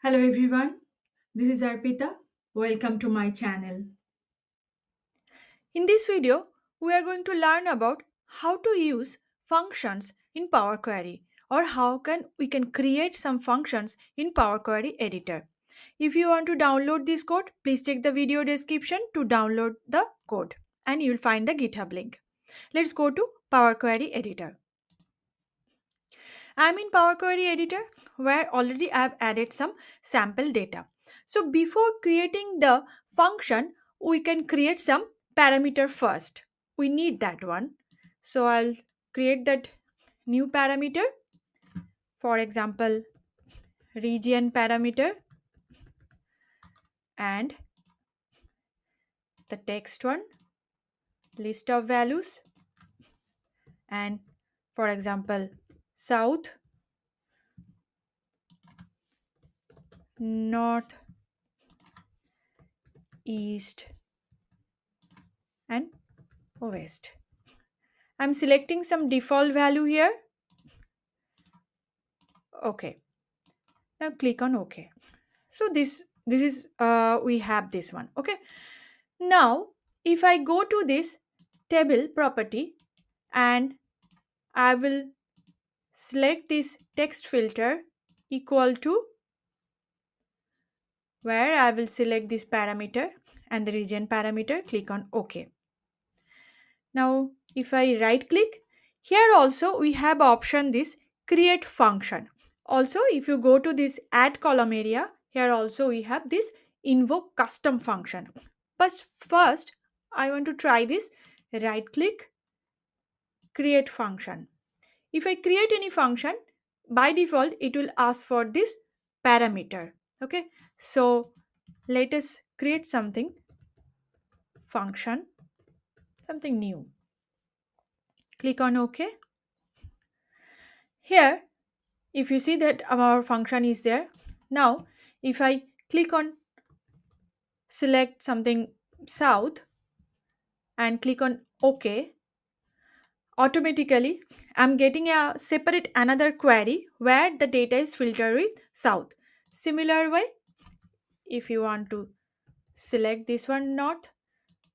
Hello everyone, this is Arpita. Welcome to my channel. In this video, we are going to learn about how to use functions in Power Query or how we can create some functions in Power Query editor. If you want to download this code, please check the video description to download the code and you'll find the GitHub link. Let's go to Power Query editor. I'm in Power Query editor where already I've added some sample data. So before creating the function, we can create some parameter first. We need that one. So I'll create that new parameter. For example, region parameter and the text one, list of values, and for example, south, north, east, and west. I'm selecting some default value here. Okay. Now click on OK. So this is we have this one. Okay. Now if I go to this table property and I will select this text filter equal to where I will select this parameter and the region parameter, click on OK. Now if I right click, here also we have option this create function. Also if you go to this add column area, here also we have this invoke custom function. But first I want to try this right click create function. If I create any function, by default it will ask for this parameter. Okay, so let us create function, something new. Click on OK. Here if you see that our function is there. Now if I click on select something south and click on OK, automatically I'm getting a separate another query where the data is filtered with south. Similar way, if you want to select this one north,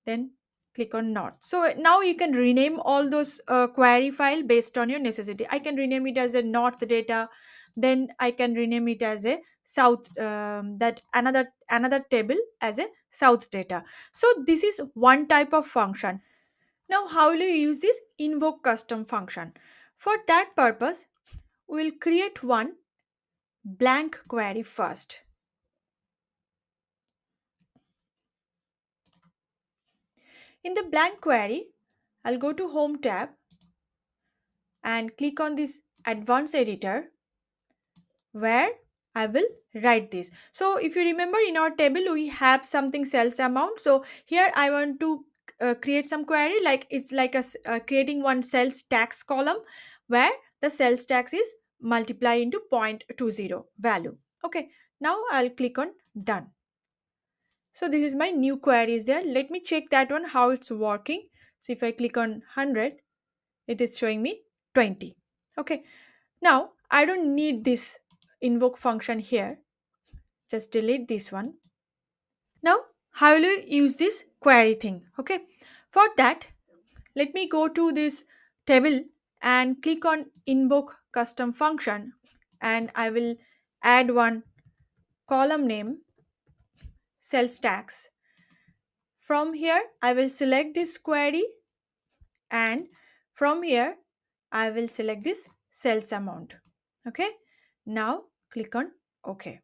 then click on north. So now you can rename all those query file based on your necessity. I can rename it as a north data, then I can rename it as a south, that another table as a south data. So this is one type of function. Now how will you use this invoke custom function? For that purpose we'll create one blank query first. In the blank query, I'll go to home tab and click on this advanced editor where I will write this. So if you remember in our table we have something sales amount. So here I want to create some query like it's like creating one sales tax column where the sales tax is multiply into 0.20 value. Okay, now I'll click on done. So this is my new query is there. Let me check that one how it's working. So if I click on 100, it is showing me 20. Okay, now I don't need this invoke function here. Just delete this one. Now how will you use this query thing? Okay, for that let me go to this table and click on invoke custom function and I will add one column name sales tax. From here I will select this query and from here I will select this sales amount. Okay, now click on OK.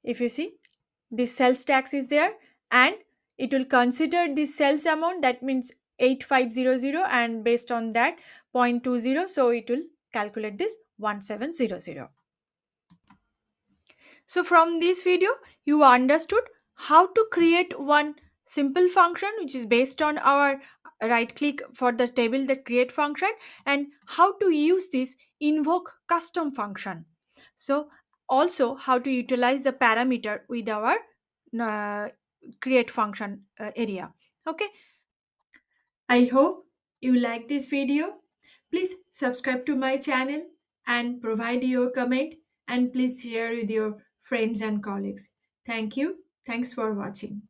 If you see this sales tax is there and it will consider this sales amount, that means 8500, and based on that 0.20, so it will calculate this 1700. So from this video, you understood how to create one simple function which is based on our right click for the table that create function and how to use this invoke custom function. So also how to utilize the parameter with our uh, create function area. Okay. I hope you like this video. Please subscribe to my channel and provide your comment and please share with your friends and colleagues. Thank you. Thanks for watching.